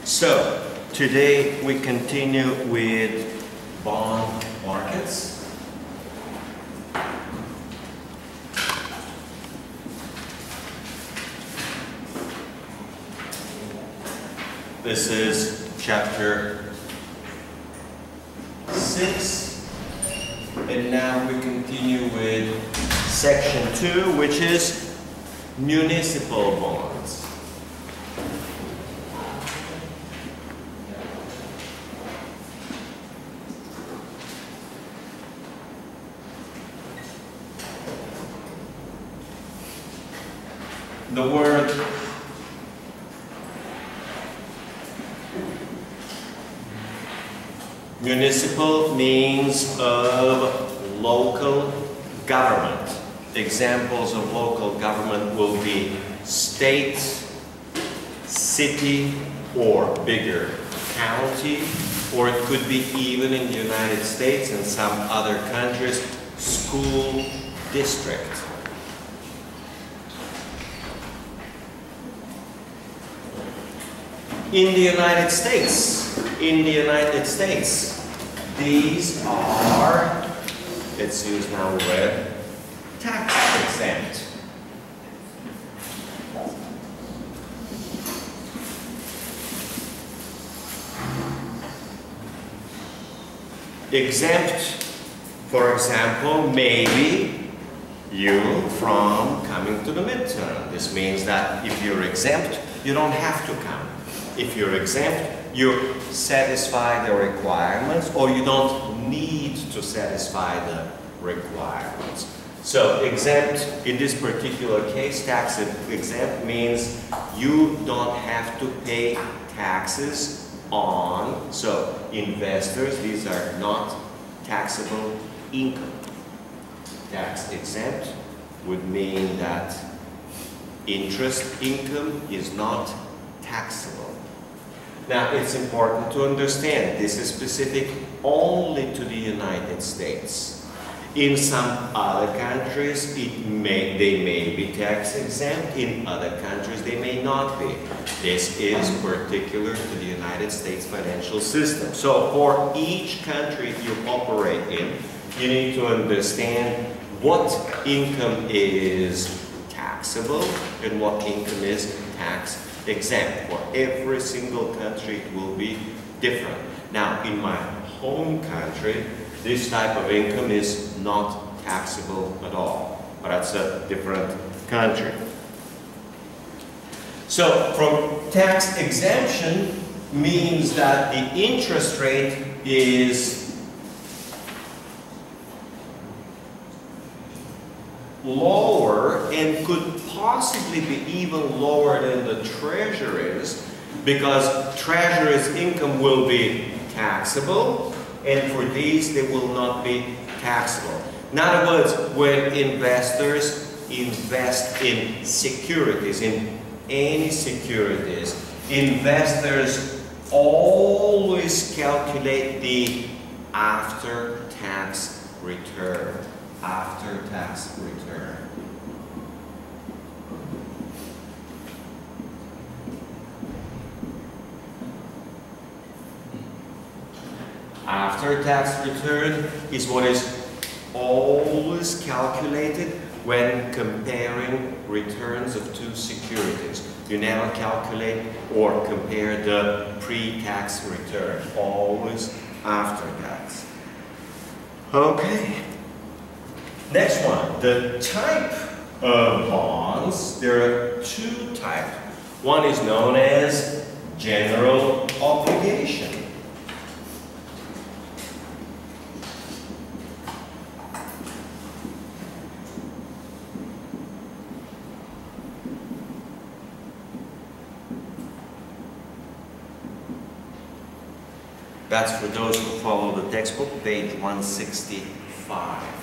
So, today we continue with bond markets. This is chapter 6, and now we continue with section 2, which is municipal bonds. The word municipal means of local government. Examples of local government will be state, city, or bigger county, or it could be even in the United States and some other countries, school district. In the United States, these are, let's use now red, tax-exempt. Exempt, for example, maybe you from coming to the midterm. This means that if you're exempt, you don't have to come. If you're exempt, you satisfy the requirements, or you don't need to satisfy the requirements. So exempt, in this particular case, tax exempt means you don't have to pay taxes on, so investors, these are not taxable income. Tax exempt would mean that interest income is not taxable. Now, it's important to understand this is specific only to the United States. In some other countries, they may be tax exempt. In other countries, they may not be. This is particular to the United States financial system. So, for each country you operate in, you need to understand what income is taxable and what income is tax exempt. For every single country it will be different. Now, in my home country, this type of income is not taxable at all, but that's a different country. So, from tax exemption means that the interest rate is lower and could possibly be even lower than the treasury's, because treasury's income will be taxable, and for these they will not be taxable. In other words, when investors invest in securities, in any securities, investors always calculate the after-tax return. After-tax return. After-tax return is what is always calculated when comparing returns of two securities. You never calculate or compare the pre-tax return, always after-tax. Okay. Next one, the type of bonds. There are two types. One is known as general obligation. That's for those who follow the textbook, page 165.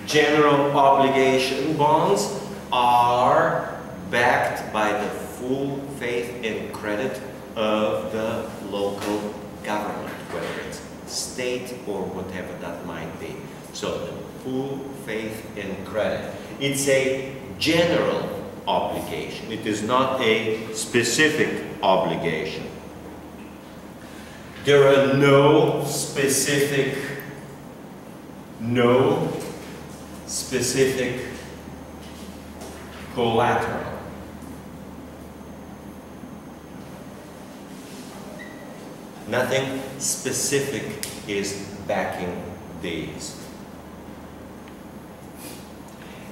General obligation bonds are backed by the full faith and credit of the local government, whether it's state or whatever that might be. So the full faith and credit. It's a general obligation. It is not a specific obligation. There are no specific collateral. Nothing specific is backing these.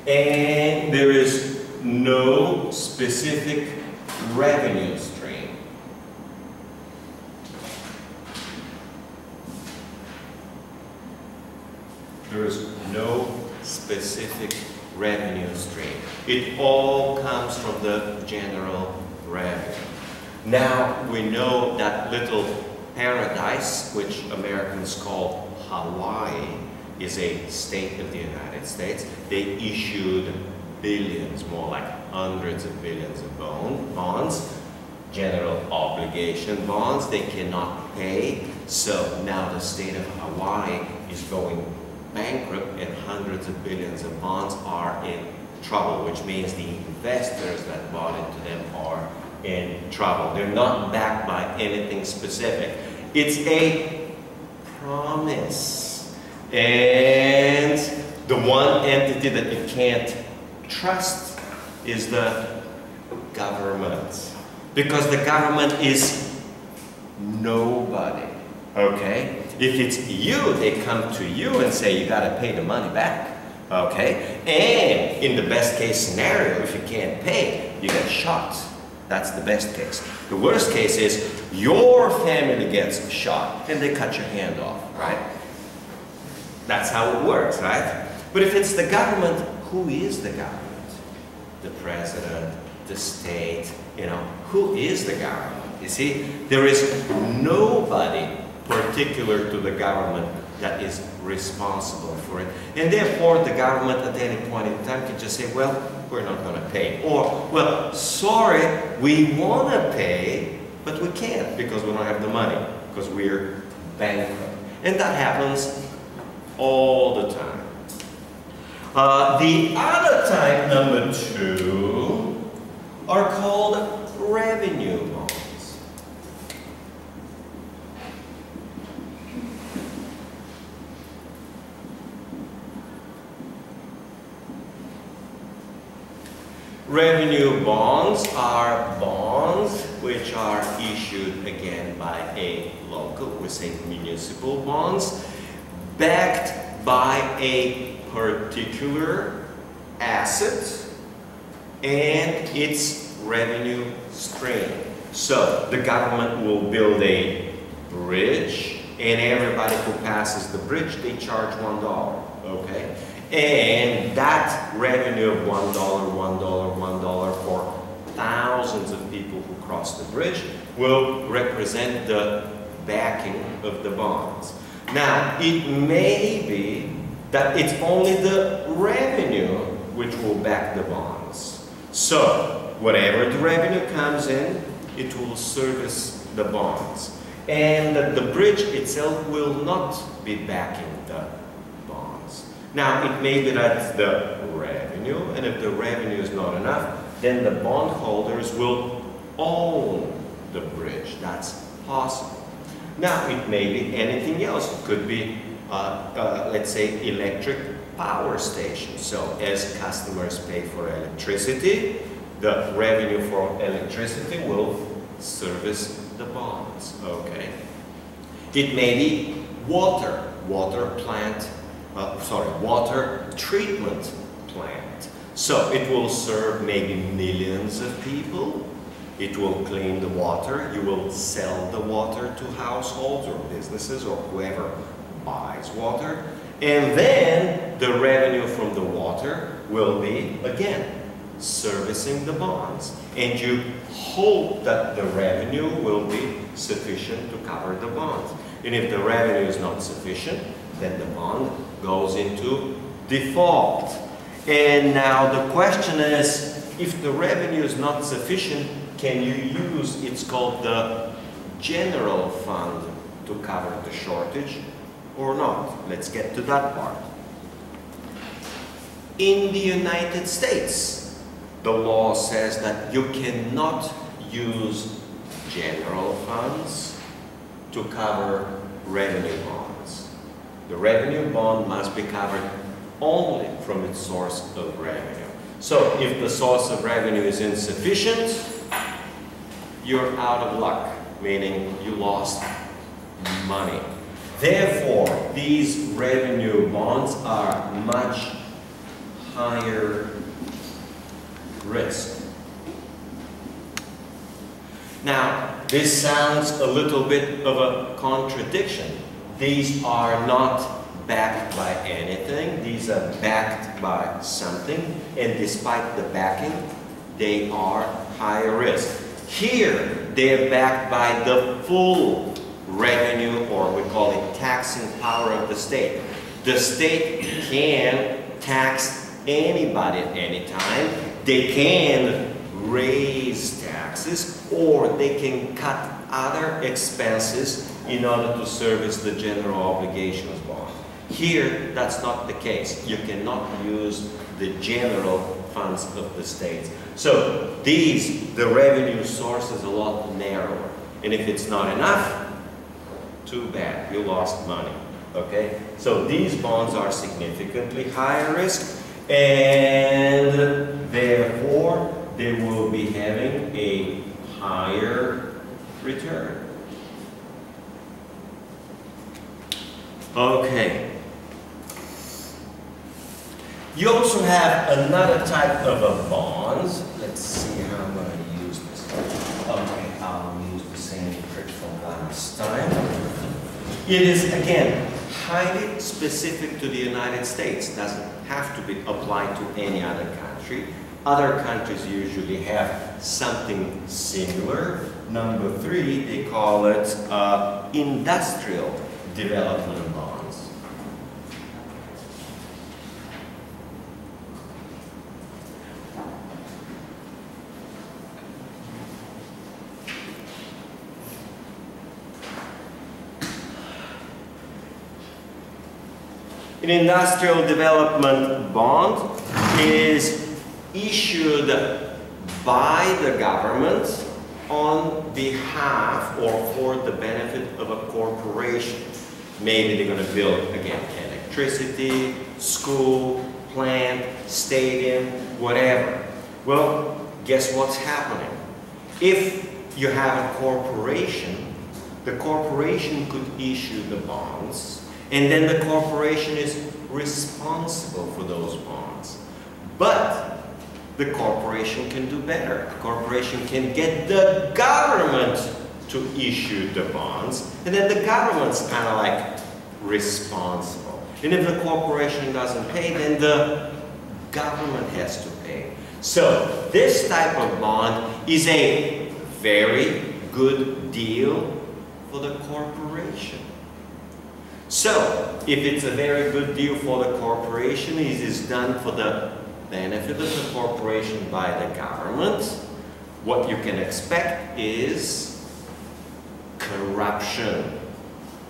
And there is no specific revenue stream. There is no specific revenue stream. It all comes from the general revenue. Now we know that little paradise, which Americans call Hawaii, is a state of the United States. They issued billions, more like hundreds of billions of bonds, general obligation bonds. They cannot pay, so now the state of Hawaii is going bankrupt and hundreds of billions of bonds are in trouble, which means the investors that bought into them are in trouble. They're not backed by anything specific. It's a promise. And the one entity that you can't trust is the government. Because the government is nobody. Okay? If it's you, they come to you and say, you gotta pay the money back. Okay? And in the best case scenario, if you can't pay, you get shot. That's the best case. The worst case is your family gets shot and they cut your hand off, right? That's how it works, right? But if it's the government, who is the government? The president, the state, you know, who is the government? You see, there is nobody particular to the government that is responsible for it. And therefore, the government at any point in time can just say, well, we're not going to pay. Or, well, sorry, we want to pay, but we can't because we don't have the money, because we're bankrupt. And that happens all the time. The other type, number 2, are called revenue bonds. Revenue bonds are bonds which are issued again by a local, we say municipal bonds, backed by a particular asset and its revenue stream. So the government will build a bridge and everybody who passes the bridge, they charge $1, okay? And that revenue of $1, $1 for thousands of people who cross the bridge will represent the backing of the bonds. Now, it may be that it's only the revenue which will back the bonds. So, whatever the revenue comes in, it will service the bonds. And the bridge itself will not be backing the bonds. Now, it may be that it's the revenue, and if the revenue is not enough, then the bondholders will own the bridge. That's possible. Now, it may be anything else. It could be, let's say, electric power stations. So, as customers pay for electricity, the revenue for electricity will service the bonds. Okay. It may be water treatment plant. So it will serve maybe millions of people. It will clean the water. You will sell the water to households or businesses or whoever buys water. And then the revenue from the water will be, again, servicing the bonds. And you hope that the revenue will be sufficient to cover the bonds. And if the revenue is not sufficient, then the bond goes into default. And now the question is, if the revenue is not sufficient, can you use, it's called the general fund, to cover the shortage or not? Let's get to that part. In the United States, the law says that you cannot use general funds to cover revenue bonds. The revenue bond must be covered only from its source of revenue. So if the source of revenue is insufficient, you're out of luck, meaning you lost money. Therefore, these revenue bonds are much higher risk. Now, this sounds a little bit of a contradiction. These are not backed by anything. These are backed by something, and despite the backing, they are higher risk. Here, they're backed by the full revenue, or we call it taxing power of the state. The state can tax anybody at any time. They can raise taxes, or they can cut other expenses in order to service the general obligations bond. Here, that's not the case. You cannot use the general funds of the states. So the revenue source is a lot narrower. And if it's not enough, too bad, you lost money. Okay? So these bonds are significantly higher risk, and therefore they will be having a higher return. Okay. You also have another type of a bonds. Let's see how I'm going to use this. Okay, I'll use the same trick from last time. It is, again, highly specific to the United States. Doesn't have to be applied to any other country. Other countries usually have something similar. Number 3, they call it industrial development bonds. An industrial development bond is issued by the government on behalf or for the benefit of a corporation. Maybe they're going to build, again, electricity, school, plant, stadium, whatever. Well, guess what's happening? If you have a corporation, the corporation could issue the bonds, and then the corporation is responsible for those bonds. But the corporation can do better. The corporation can get the government to issue the bonds, and then the government's kind of like responsible. And if the corporation doesn't pay, then the government has to pay. So this type of bond is a very good deal for the corporation. So, if it's a very good deal for the corporation, it is done for the benefit of the corporation by the government. What you can expect is corruption.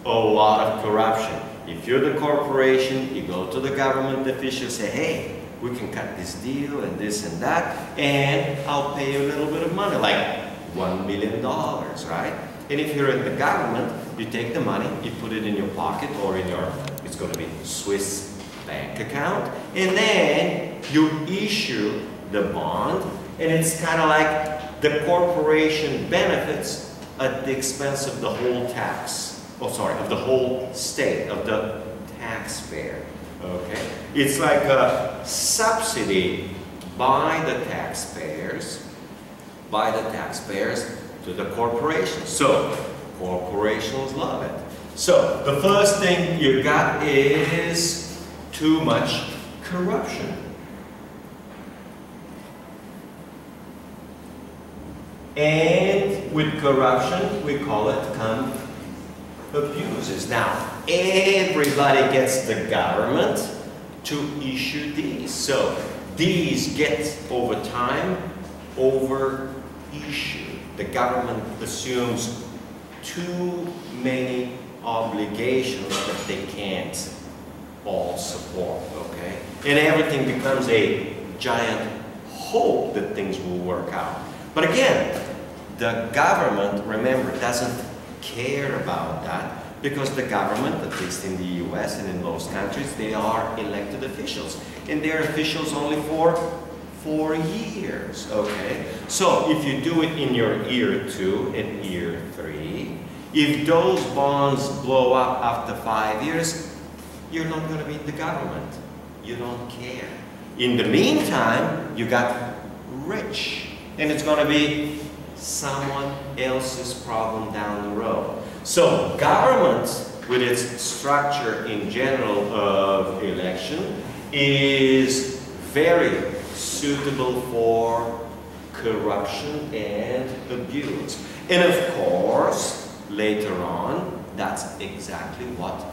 A lot of corruption. If you're the corporation, you go to the government officials, say, hey, we can cut this deal and this and that, and I'll pay you a little bit of money, like $1 million, right? And if you're in the government, you take the money, you put it in your pocket or in your, it's going to be Swiss bank account, and then you issue the bond, and it's kind of like the corporation benefits at the expense of the whole of the whole state, of the taxpayer. Okay? It's like a subsidy by the taxpayers to the corporation. So, corporations love it. So, the first thing you got is too much corruption. And with corruption, we call it abuses. Now, everybody gets the government to issue these. So, these get over time over-issued. The government assumes too many obligations that they can't all support, okay? And everything becomes a giant hope that things will work out. But again, the government, remember, doesn't care about that because the government, at least in the US and in most countries, they are elected officials. And they're officials only for 4 years, okay? So if you do it in your year 2 and year 3, if those bonds blow up after 5 years, you're not going to be in the government. You don't care. In the meantime, you got rich. And it's going to be someone else's problem down the road. So government, with its structure in general of election, is very suitable for corruption and abuse. And of course, later on, that's exactly what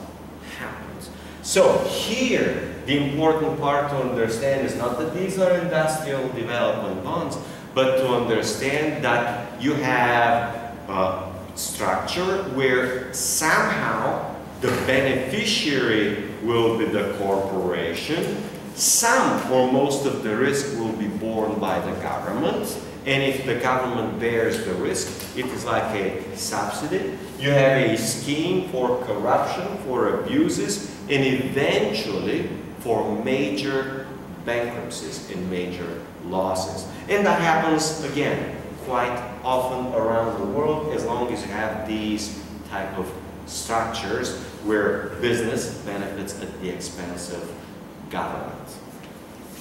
happens. So here, the important part to understand is not that these are industrial development bonds, but to understand that you have a structure where somehow the beneficiary will be the corporation. Some or most of the risk will be borne by the government, and if the government bears the risk, it is like a subsidy. You have a scheme for corruption, for abuses, and eventually for major bankruptcies and major losses. And that happens, again, quite often around the world, as long as you have these type of structures where business benefits at the expense of government.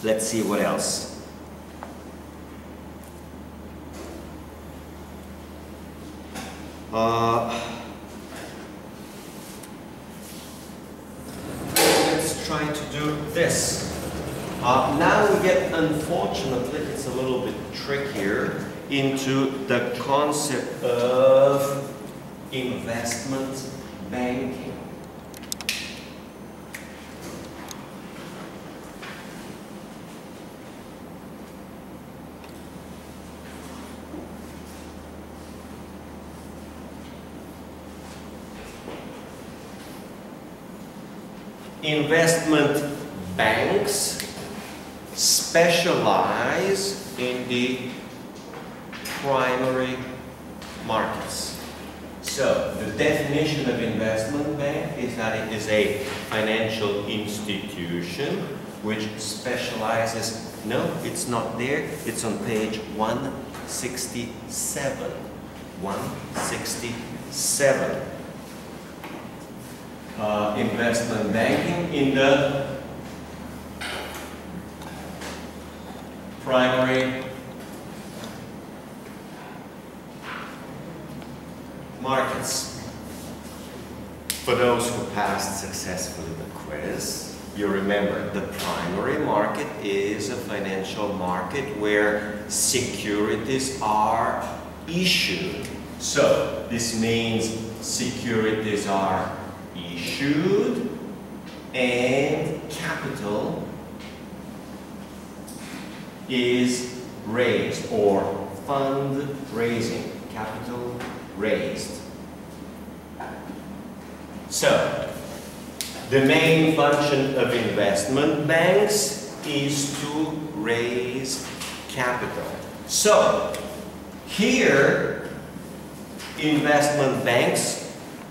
Let's see what else. Let's try to do this. Now we get, unfortunately, it's a little bit trickier, into the concept of investment banking. Investment banks specialize in the primary markets. So the definition of investment bank is that it is a financial institution which specializes, no, it's not there, it's on page 167. 167. Investment banking in the primary markets. For those who passed successfully the quiz, you remember the primary market is a financial market where securities are issued. So this means securities are issued and capital is raised, or fundraising, capital raised. So the main function of investment banks is to raise capital. So here investment banks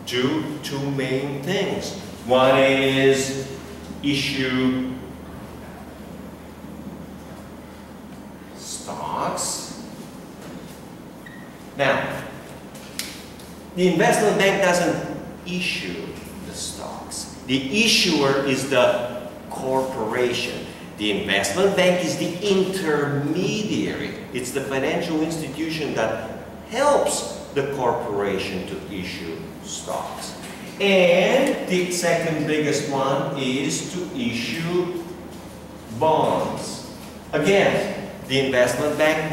do two main things. One is issue stocks. Now, the investment bank doesn't issue the stocks. The issuer is the corporation. The investment bank is the intermediary. It's the financial institution that helps the corporation to issue stocks. And the second biggest one is to issue bonds. Again, the investment bank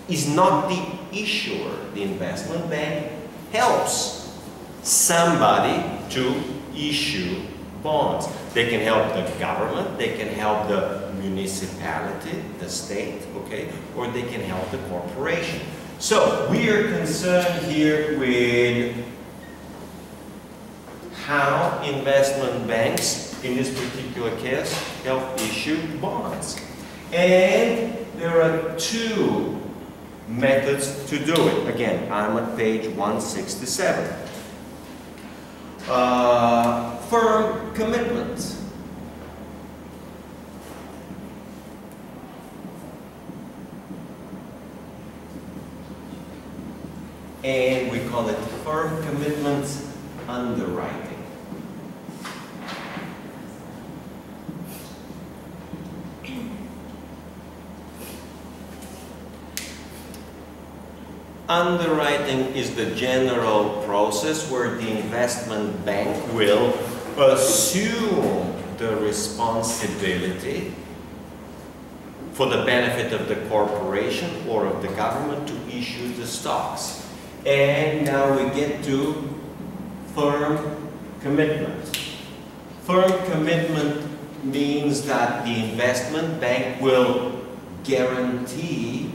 is not the issuer. The investment bank helps somebody to issue bonds. They can help the government, they can help the municipality, the state, okay, or they can help the corporation. So we are concerned here with how investment banks, in this particular case, help issue bonds. And there are two methods to do it. Again, I'm at page 167. Firm commitment. And we call it firm commitment underwriting. Underwriting is the general process where the investment bank will assume the responsibility for the benefit of the corporation or of the government to issue the stocks. And now we get to firm commitment. Firm commitment means that the investment bank will guarantee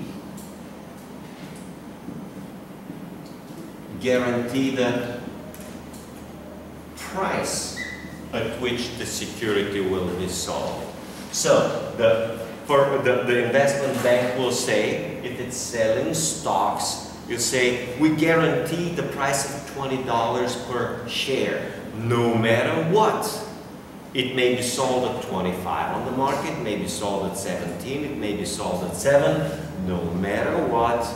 the price at which the security will be sold. So the investment bank will say, if it's selling stocks, you say, we guarantee the price of $20 per share, no matter what. It may be sold at 25 on the market, may be sold at 17, it may be sold at 7, no matter what.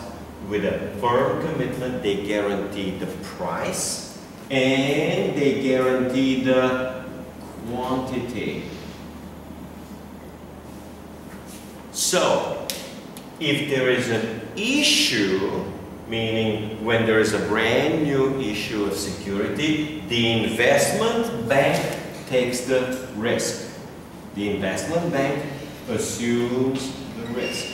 With a firm commitment, they guarantee the price and they guarantee the quantity. So, if there is an issue, meaning when there is a brand new issue of security, the investment bank takes the risk. The investment bank assumes the risk.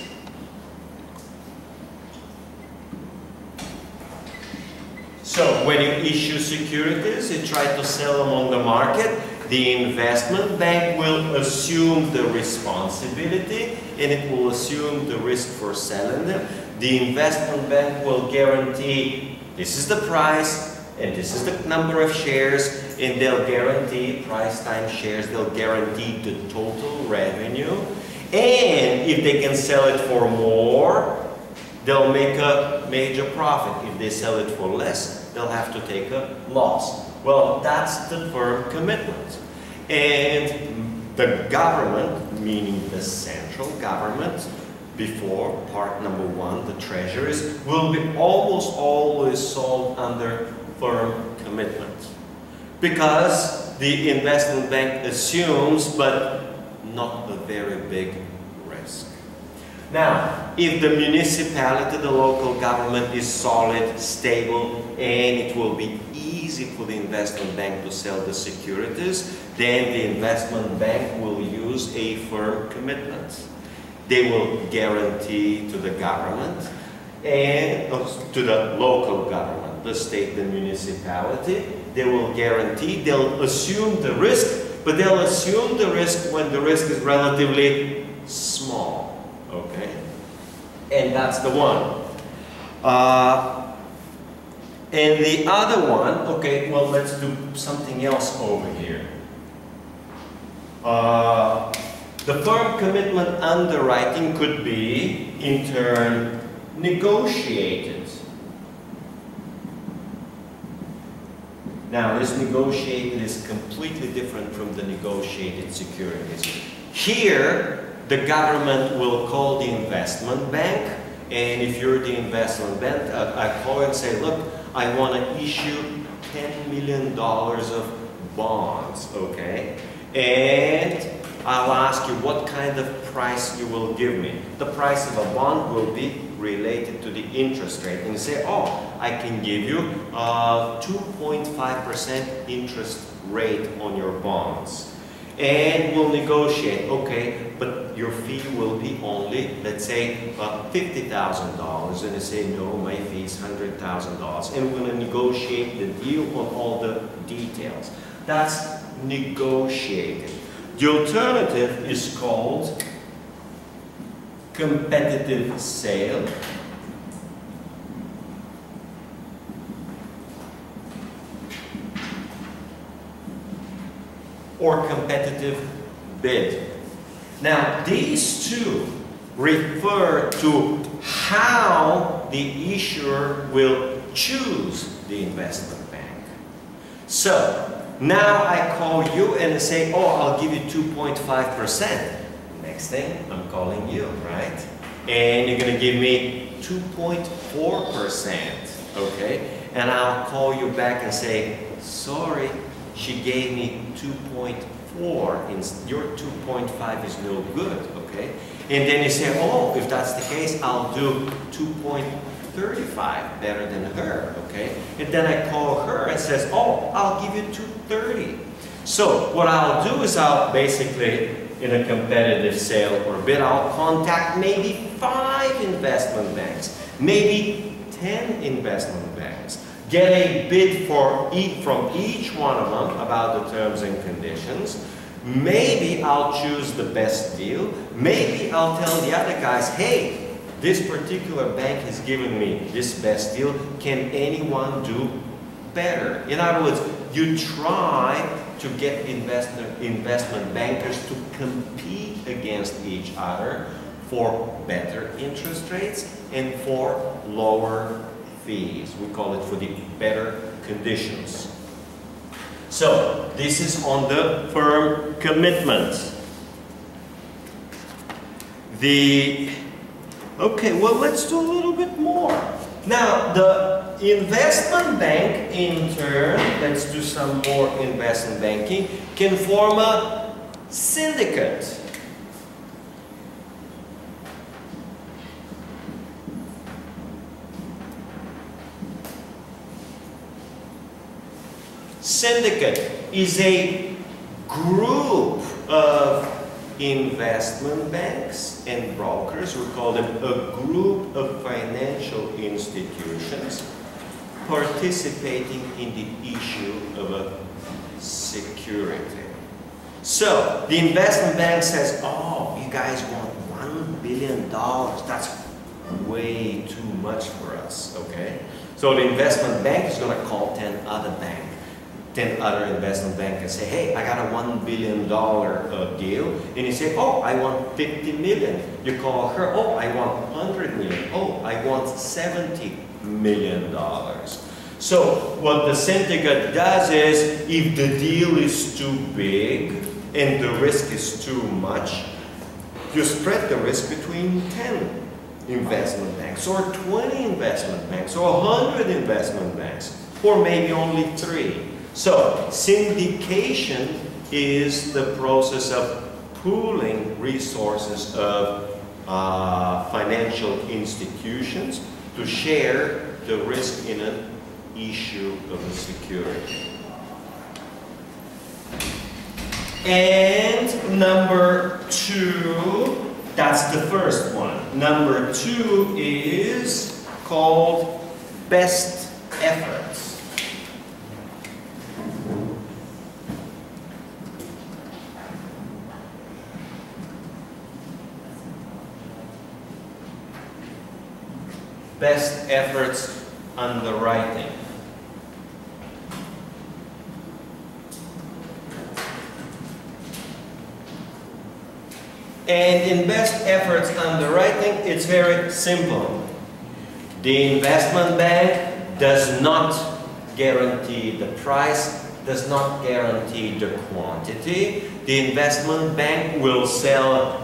So when you issue securities, you try to sell them on the market, the investment bank will assume the responsibility and it will assume the risk for selling them. The investment bank will guarantee this is the price and this is the number of shares, and they'll guarantee price times shares, they'll guarantee the total revenue, and if they can sell it for more, they'll make a major profit. If they sell it for less, they'll have to take a loss. Well, that's the firm commitment. And the government, meaning the central government, before part number 1, the treasuries, will be almost always sold under firm commitment. Because the investment bank assumes, but not a very big risk. Now, if the municipality, the local government is solid, stable, and it will be easy for the investment bank to sell the securities, then the investment bank will use a firm commitment. They will guarantee to the government and to the local government, the state, the municipality. They will guarantee, they'll assume the risk, but they'll assume the risk when the risk is relatively small. Okay, and that's the one. And the other one, okay, well, let's do something else over here. The firm commitment underwriting could be, in turn, negotiated. Now, this negotiated is completely different from the negotiated securities. Here, the government will call the investment bank, and if you're the investment bank, I call and say, look, I want to issue $10 million of bonds, okay? And I'll ask you what kind of price you will give me. The price of a bond will be related to the interest rate. And you say, oh, I can give you 2.5% interest rate on your bonds. And we'll negotiate, okay, but your fee will be only, let's say, $50,000. And they say, no, my fee is $100,000. And we're going to negotiate the deal on all the details. That's negotiated. The alternative is called competitive sale. Or competitive bid. Now, these two refer to how the issuer will choose the investment bank. So now I call you and say, oh, I'll give you 2.5%. Next thing, I'm calling you, right? And you're going to give me 2.4%, okay? And I'll call you back and say, sorry, she gave me 2.4, and your 2.5 is no good, okay? And then you say, oh, if that's the case, I'll do 2.35, better than her, okay? And then I call her and says, oh, I'll give you 2.30. So what I'll do is I'll basically, in a competitive sale or bid, I'll contact maybe 5 investment banks, maybe 10 investment banks, get a bid from each one of them about the terms and conditions. Maybe I'll choose the best deal. Maybe I'll tell the other guys, hey, this particular bank has given me this best deal. Can anyone do better? In other words, you try to get investment bankers to compete against each other for better interest rates and for lower fees. We call it for the better conditions. So this is on the firm commitment. Okay, well, let's do a little bit more. Now, the investment bank, in turn, let's do some more investment banking, can form a syndicate. Syndicate is a group of investment banks and brokers. We call them a group of financial institutions participating in the issue of a security. So the investment bank says, oh, you guys want $1 billion. That's way too much for us, okay? So the investment bank is going to call 10 other investment banks and say, hey, I got a $1 billion deal. And you say, oh, I want 50 million. You call her, oh, I want 100 million. Oh, I want $70 million. So what the syndicate does is, if the deal is too big and the risk is too much, you spread the risk between 10 investment banks, or 20 investment banks, or 100 investment banks, or maybe only 3. So, syndication is the process of pooling resources of financial institutions to share the risk in an issue of a security. And number 2, that's the first one. Number 2 is called best efforts. Best efforts underwriting. And in best efforts underwriting, it's very simple. The investment bank does not guarantee the price, does not guarantee the quantity. The investment bank will sell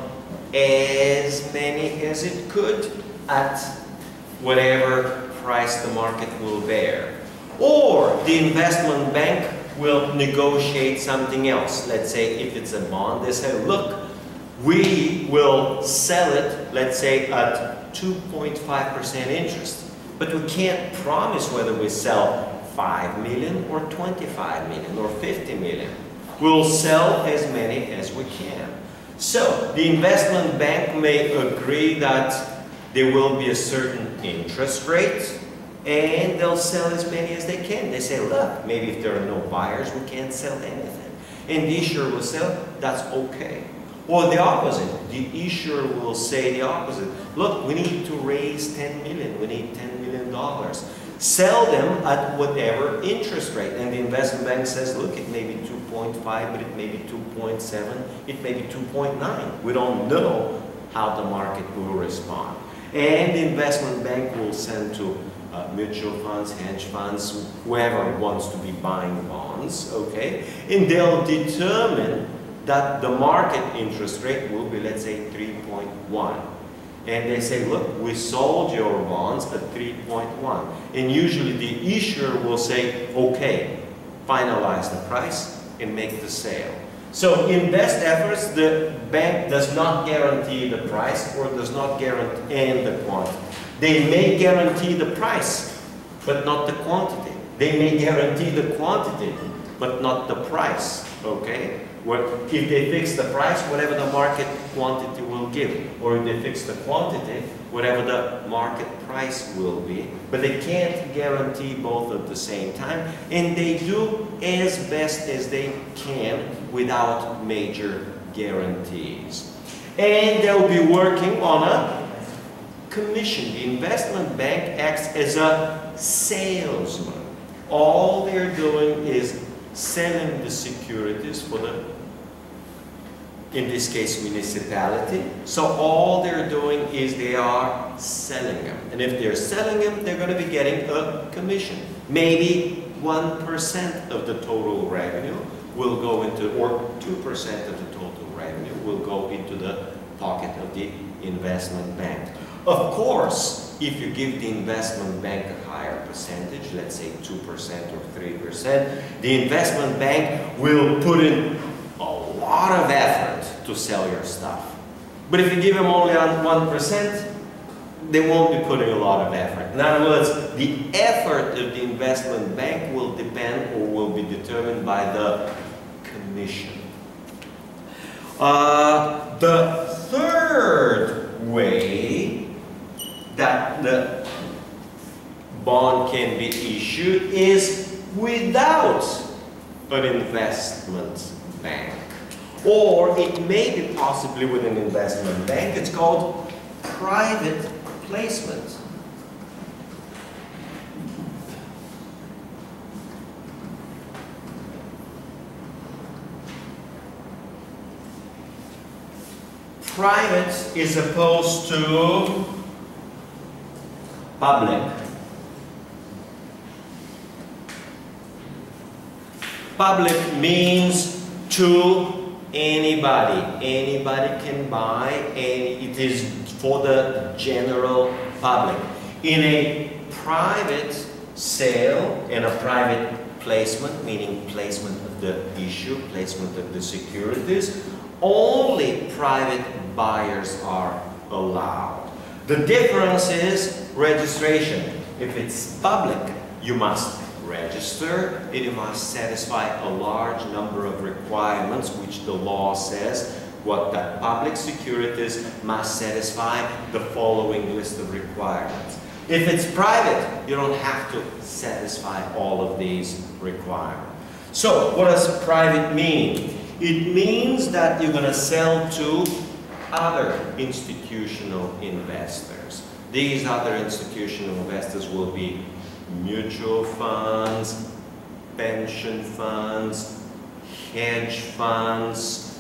as many as it could at whatever price the market will bear. Or the investment bank will negotiate something else. Let's say if it's a bond, they say, look, we will sell it, let's say, at 2.5% interest. But we can't promise whether we sell 5 million or 25 million or 50 million. We'll sell as many as we can. So the investment bank may agree that there will be a certain interest rate, and they'll sell as many as they can. They say, look, maybe if there are no buyers, we can't sell anything. And the issuer will sell, that's okay. Or the opposite, the issuer will say the opposite. Look, we need to raise 10 million, we need $10 million. Sell them at whatever interest rate. And the investment bank says, look, it may be 2.5, but it may be 2.7, it may be 2.9. We don't know how the market will respond. And the investment bank will send to mutual funds, hedge funds, whoever wants to be buying bonds, okay? And they'll determine that the market interest rate will be, let's say, 3.1. And they say, look, we sold your bonds at 3.1. And usually the issuer will say, okay, finalize the price and make the sale. So in best efforts, the bank does not guarantee the price or does not guarantee the quantity. They may guarantee the price, but not the quantity. They may guarantee the quantity, but not the price, okay? If they fix the price, whatever the market quantity will give. Or if they fix the quantity, whatever the market price will be. But they can't guarantee both at the same time. And they do as best as they can without major guarantees. And they'll be working on a commission. The investment bank acts as a salesman. All they're doing is selling the securities for the, in this case, municipality. So all they're doing is they are selling them. And if they're selling them, they're going to be getting a commission. Maybe 1% of the total revenue will go into, or 2% of the total revenue will go into the pocket of the investment bank. Of course, if you give the investment bank a higher percentage, let's say 2% or 3%, the investment bank will put in a lot of effort to sell your stuff. But if you give them only on 1%, they won't be putting a lot of effort. In other words, the effort of the investment bank will depend or will be determined by the commission. The third way that the bond can be issued is without an investment bank. Or it may be possibly with an investment bank. It's called private placement. Private is opposed to public. Public means to anybody. Anybody can buy, and it is for the general public. In a private sale and a private placement, meaning placement of the issue, placement of the securities, only private buyers are allowed. The difference is registration. If it's public, you must register, and you must satisfy a large number of requirements which the law says what that public securities must satisfy the following list of requirements. If it's private, you don't have to satisfy all of these requirements. So what does private mean? It means that you're going to sell to other institutional investors. These other institutional investors will be mutual funds, pension funds, hedge funds,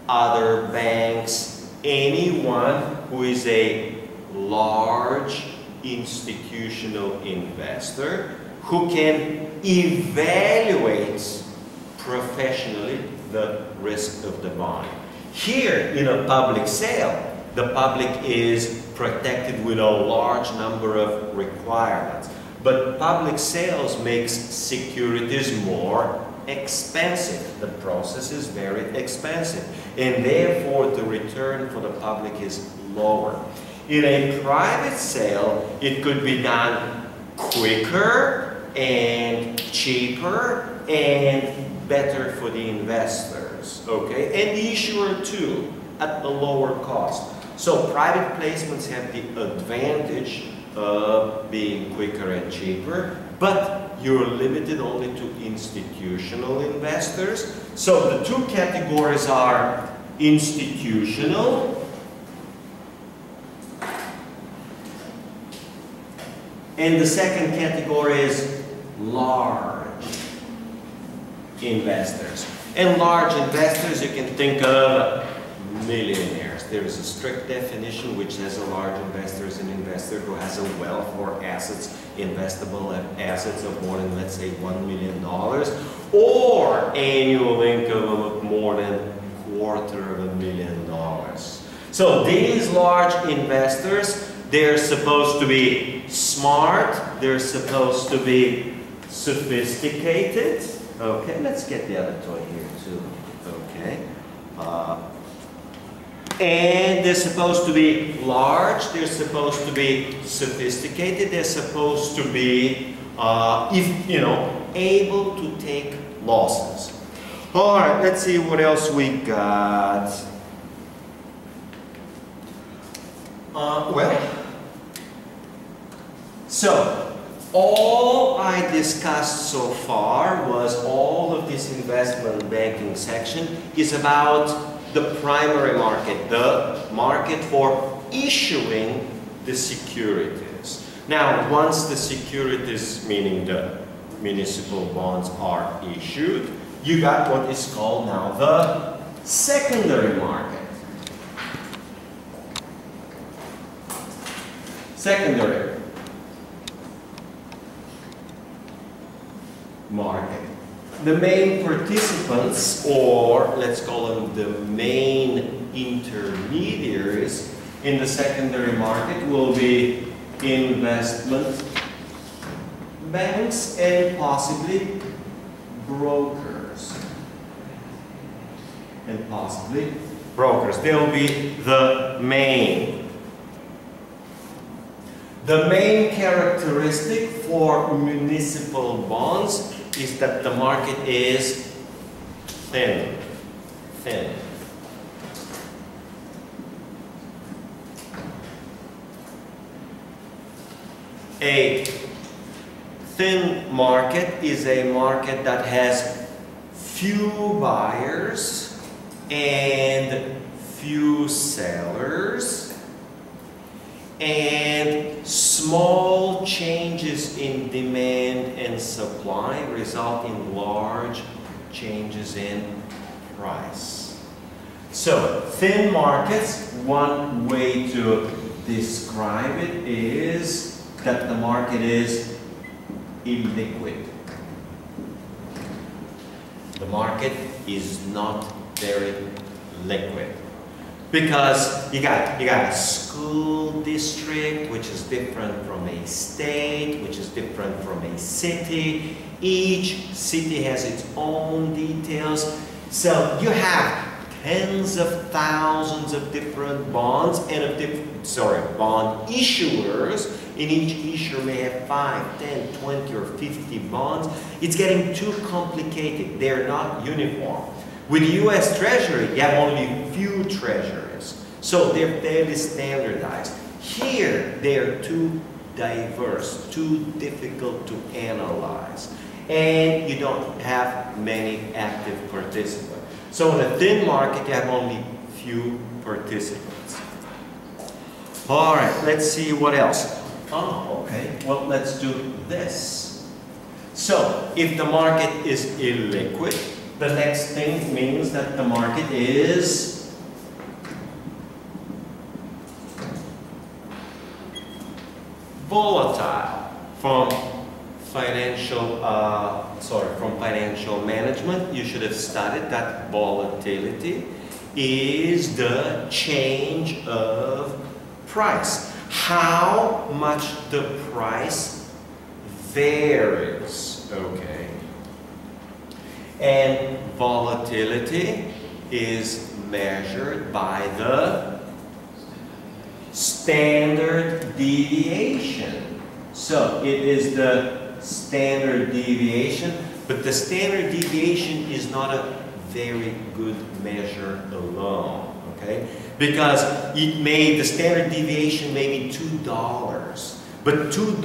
other banks, anyone who is a large institutional investor who can evaluate professionally the risk of the bond. Here, in a public sale, the public is protected with a large number of requirements. But public sales makes securities more expensive. The process is very expensive. And therefore, the return for the public is lower. In a private sale, it could be done quicker and cheaper and better for the investors, okay? And the issuer too, at a lower cost. So private placements have the advantage of being quicker and cheaper, but you're limited only to institutional investors. So the two categories are institutional and the second category is large investors. And large investors, you can think of millionaires. there is a strict definition which says a large investor is an investor who has a wealth or assets, investable assets of more than, let's say, $1 million, or annual income of more than $250,000. So these large investors, they're supposed to be smart, they're supposed to be sophisticated. Okay, let's get the other toy here too. Okay. And they're supposed to be large, they're supposed to be sophisticated, they're supposed to be, able to take losses. All right, let's see what else we got. So all I discussed so far was all of this investment banking section is about the primary market, the market for issuing the securities. Now, once the securities, meaning the municipal bonds, are issued, you got what is called now the secondary market. Secondary market. The main participants, or let's call them the main intermediaries in the secondary market, will be investment banks and possibly brokers. They'll be the main. The main characteristic for municipal bonds is that the market is thin. A thin market is a market that has few buyers and few sellers, and small changes in demand and supply result in large changes in price. So, thin markets, one way to describe it is that the market is illiquid. The market is not very liquid. Because you got a school district, which is different from a state, which is different from a city. Each city has its own details. So you have tens of thousands of different bonds and bond issuers. And each issuer may have 5, 10, 20, or 50 bonds. It's getting too complicated. They're not uniform. With U.S. Treasury, you have only a few treasuries, so they're fairly standardized. Here, they're too diverse, too difficult to analyze, and you don't have many active participants. So in a thin market, you have only few participants. All right, let's see what else. Oh, okay, well, let's do this. So, if the market is illiquid, the next thing means that the market is volatile. From financial management, you should have studied that volatility is the change of price. How much the price varies, okay? And volatility is measured by the standard deviation. So it is the standard deviation, but the standard deviation is not a very good measure alone, okay? Because the standard deviation may be $2, but $2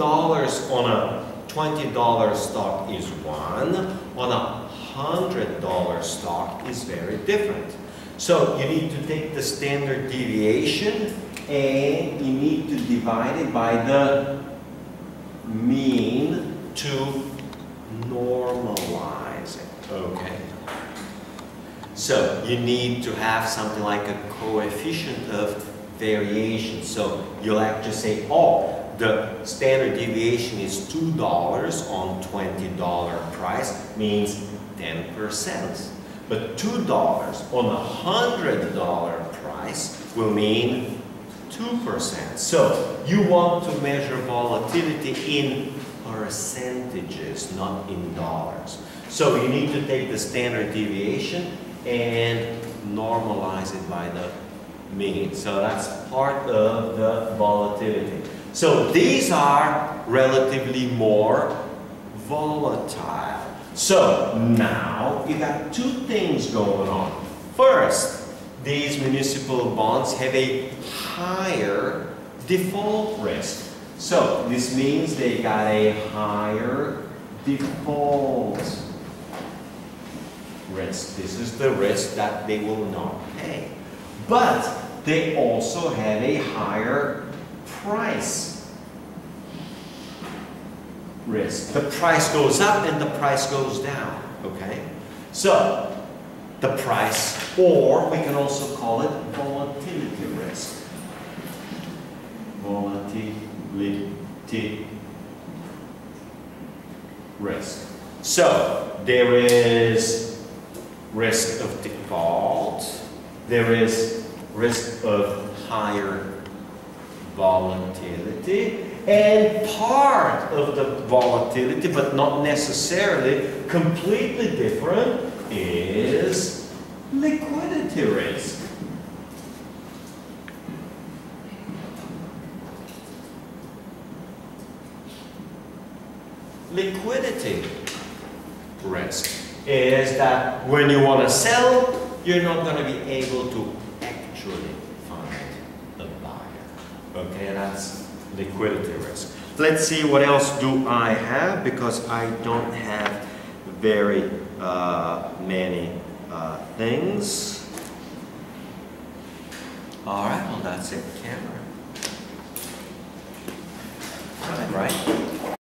on a $20 stock is one, on a $100 stock is very different. So you need to take the standard deviation and you need to divide it by the mean to normalize it. Okay. So you need to have something like a coefficient of variation. So you'll actually say, oh, the standard deviation is $2 on $20 price, means 10%. But $2 on a $100 price will mean 2%. So you want to measure volatility in percentages, not in dollars. So you need to take the standard deviation and normalize it by the mean. So that's part of the volatility. So these are relatively more volatile. So now you got two things going on. First, these municipal bonds have a higher default risk. So this means they got a higher default risk. This is the risk that they will not pay. But they also have a higher price risk. The price goes up and the price goes down, okay? So, the price, or we can also call it volatility risk. Volatility risk. So, there is risk of default, there is risk of higher volatility, and part of the volatility, but not necessarily completely different, is liquidity risk. Liquidity risk is that when you want to sell, you're not going to be able to actually find a buyer. Okay, that's liquidity risk. Let's see what else do I have, because I don't have very many things. All right, well that's it, camera. All right.